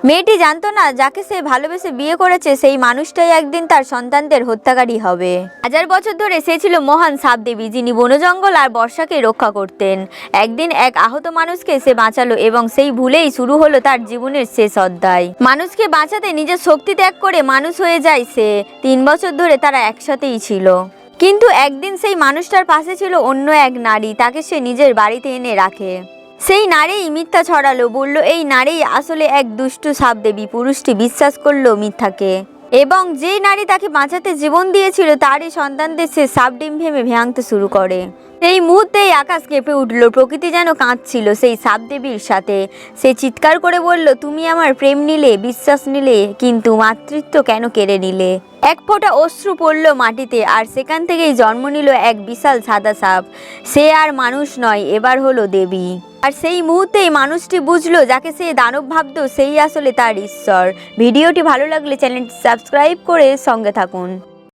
মেয়েটি জানতো না যাকে সে ভালোবেসে বিয়ে করেছে সেই মানুষটাই একদিন তার সন্তানদের হত্যাকারী হবে। হাজার বছর ধরে সে ছিল মহান সাপদেবী, যিনি বনজঙ্গল আর বর্ষাকে রক্ষা করতেন। একদিন এক আহত মানুষকে সে বাঁচালো এবং সেই ভুলেই শুরু হলো তার জীবনের শেষ অধ্যায়। মানুষকে বাঁচাতে নিজের শক্তি ত্যাগ করে মানুষ হয়ে যায় সে। 3 বছর ধরে তারা একসাথেই ছিল। কিন্তু একদিন সেই মানুষটার পাশে ছিল অন্য এক নারী, তাকে সে নিজের বাড়িতে এনে রাখে। সেই নারীই মিথ্যা ছড়ালো, বলল এই নারী আসলে এক দুষ্টু সাপদেবী। পুরুষটি বিশ্বাস করলো মিথ্যাকে এবং যেই নারী তাকে বাঁচাতে জীবন দিয়েছিল তারই সন্তানদের সে সাপ ডিম ভেবে ভাঙতে শুরু করে। সেই মুহূর্তেই আকাশ কেঁপে উঠল, প্রকৃতি যেন কাঁদছিল সেই সাপদেবীর সাথে। সে চিৎকার করে বলল, তুমি আমার প্রেম নিলে, বিশ্বাস নিলে, কিন্তু মাতৃত্ব কেন কেড়ে নিলে? এক ফোঁটা অশ্রু পড়ল মাটিতে, আর সেখান থেকেই জন্ম নিল এক বিশাল সাদা সাপ। সে আর মানুষ নয়, এবার হলো দেবী। আর সেই মুহূর্তেই মানুষটি বুঝলো যাকে সে দানব ভাবতো সেই আসলে তার ঈশ্বর। ভিডিওটি ভালো লাগলে চ্যানেলটি সাবস্ক্রাইব করে সঙ্গে থাকুন।